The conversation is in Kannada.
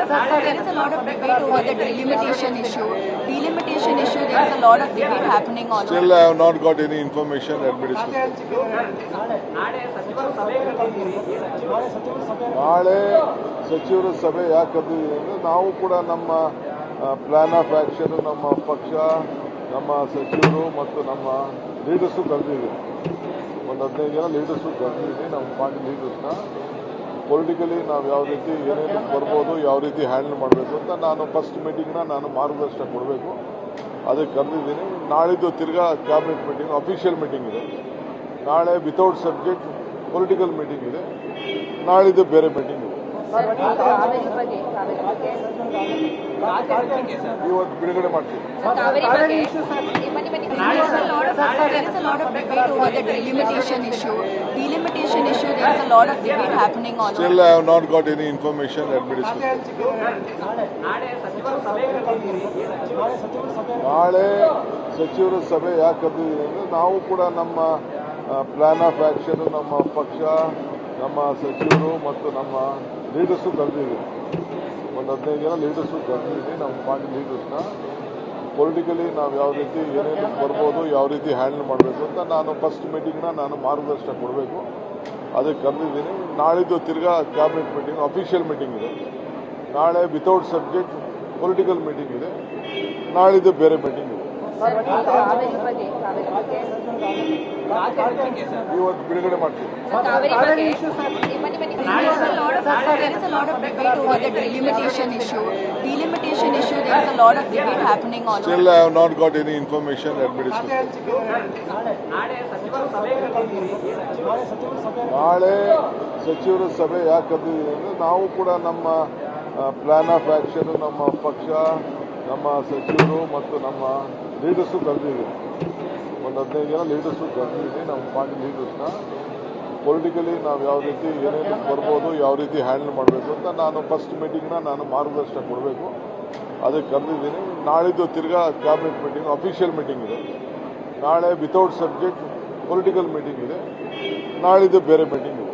There is a lot of debate over the delimitation issue. Delimitation issue, there is a lot of debate happening on Still, I have not got any information. Let me discuss. ನಾಳೆ ಸಚಿವರ ಸಭೆ ಯಾಕೆ ಕರೆದಿದ್ದೀವಿ ಅಂದರೆ ನಾವು ಕೂಡ ನಮ್ಮ ಪ್ಲಾನ್ ಆಫ್ ಆ್ಯಕ್ಷನ್ ನಮ್ಮ ಪಕ್ಷ ನಮ್ಮ ಸಚಿವರು ಮತ್ತು ನಮ್ಮ ಲೀಡರ್ಸು ಕರೆದಿದ್ದೀವಿ. ಒಂದು 15 ಜನ ಲೀಡರ್ಸು ಕರೆದಿದ್ದೀವಿ. ನಮ್ಮ ಪಾರ್ಟಿ ಲೀಡರ್ಸ್ನ ಪೊಲಿಟಿಕಲಿ ನಾವು ಯಾವ ರೀತಿ ಏನೇನು ಬರ್ಬೋದು, ಯಾವ ರೀತಿ ಹ್ಯಾಂಡಲ್ ಮಾಡಬೇಕು ಅಂತ ನಾನು ಫಸ್ಟ್ ಮೀಟಿಂಗ್ನ ನಾನು ಮಾರ್ಗದರ್ಶನ ಕೊಡಬೇಕು. ಅದಕ್ಕೆ ಕರೆದಿದ್ದೀನಿ. ನಾಳಿದ್ದು ತಿರ್ಗಾ ಕ್ಯಾಬಿನೆಟ್ ಮೀಟಿಂಗ್, ಅಫಿಷಿಯಲ್ ಮೀಟಿಂಗ್ ಇದೆ. ನಾಳೆ ವಿತೌಟ್ ಸಬ್ಜೆಕ್ಟ್ ಪೊಲಿಟಿಕಲ್ ಮೀಟಿಂಗ್ ಇದೆ. ನಾಳಿದ್ದು ಬೇರೆ ಮೀಟಿಂಗ್ ಇದೆ. ಇವತ್ತು ಬಿಡುಗಡೆ ಮಾಡ್ತೀವಿ. There is a lot of debate over the delimitation issue. Delimitation issue, there is a lot of debate happening on. Still, I have not got any information. Let me discuss. ನಾಳೆ ಸಚಿವರ ಸಭೆ ಯಾಕೆ ಕರೆದಿದ್ದೀವಿ ಅಂದರೆ ನಾವು ಕೂಡ ನಮ್ಮ ಪ್ಲಾನ್ ಆಫ್ ಆ್ಯಕ್ಷನ್ ನಮ್ಮ ಪಕ್ಷ ನಮ್ಮ ಸಚಿವರು ಮತ್ತು ನಮ್ಮ ಲೀಡರ್ಸು ಕರೆದಿದ್ದೀವಿ. ಒಂದು 15 ಜನ ಲೀಡರ್ಸು ಕರೆದಿದ್ದೀವಿ. ನಮ್ಮ ಪಾರ್ಟಿ ಲೀಡರ್ಸ್ನ ಪೊಲಿಟಿಕಲಿ ನಾವು ಯಾವ ರೀತಿ ಏನೇನು ಬರ್ಬೋದು, ಯಾವ ರೀತಿ ಹ್ಯಾಂಡಲ್ ಮಾಡಬೇಕು ಅಂತ ನಾನು ಫಸ್ಟ್ ಮೀಟಿಂಗ್ನ ನಾನು ಮಾರ್ಗದರ್ಶನ ಕೊಡಬೇಕು. ಅದಕ್ಕೆ ಕರೆದಿದ್ದೀನಿ. ನಾಳಿದ್ದು ತಿರ್ಗಾ ಕ್ಯಾಬಿನೆಟ್ ಮೀಟಿಂಗ್, ಅಫಿಷಿಯಲ್ ಮೀಟಿಂಗ್ ಇದೆ. ನಾಳೆ ವಿತೌಟ್ ಸಬ್ಜೆಕ್ಟ್ ಪೊಲಿಟಿಕಲ್ ಮೀಟಿಂಗ್ ಇದೆ. ನಾಳಿದ್ದು ಬೇರೆ ಮೀಟಿಂಗ್ ಇದೆ. ಇವತ್ತು ಬಿಡುಗಡೆ ಮಾಡ್ತೀವಿ. There is a lot of debate over the delimitation issue. Delimitation issue, there is a lot of debate happening on. Still, I have not got any information. Let me discuss. ನಾಳೆ ಸಚಿವರ ಸಭೆ ಯಾಕೆ ಕರೆದಿದ್ದೀವಿ ಅಂದರೆ ನಾವು ಕೂಡ ನಮ್ಮ ಪ್ಲಾನ್ ಆಫ್ ಆ್ಯಕ್ಷನ್ ನಮ್ಮ ಪಕ್ಷ ನಮ್ಮ ಸಚಿವರು ಮತ್ತು ನಮ್ಮ ಲೀಡರ್ಸು ಕರೆದಿದ್ದೀವಿ. ಒಂದು 15 ಜನ ಲೀಡರ್ಸು ಕರೆದಿದ್ದೀವಿ. ನಮ್ಮ ಪಾರ್ಟಿ ಲೀಡರ್ಸ್ನ ಪೊಲಿಟಿಕಲಿ ನಾವು ಯಾವ ರೀತಿ ಏನೇನು ಬರ್ಬೋದು, ಯಾವ ರೀತಿ ಹ್ಯಾಂಡಲ್ ಮಾಡಬೇಕು ಅಂತ ನಾನು ಫಸ್ಟ್ ಮೀಟಿಂಗ್ನ ನಾನು ಮಾರ್ಗದರ್ಶನ ಕೊಡಬೇಕು. ಅದಕ್ಕೆ ಕರೆದಿದ್ದೀನಿ. ನಾಳಿದ್ದು ತಿರ್ಗಾ ಕ್ಯಾಬಿನೆಟ್ ಮೀಟಿಂಗ್, ಅಫಿಷಿಯಲ್ ಮೀಟಿಂಗ್ ಇದೆ. ನಾಳೆ ವಿತೌಟ್ ಸಬ್ಜೆಕ್ಟ್ ಪೊಲಿಟಿಕಲ್ ಮೀಟಿಂಗ್ ಇದೆ. ನಾಳಿದ್ದು ಬೇರೆ ಮೀಟಿಂಗ್ ಇದೆ.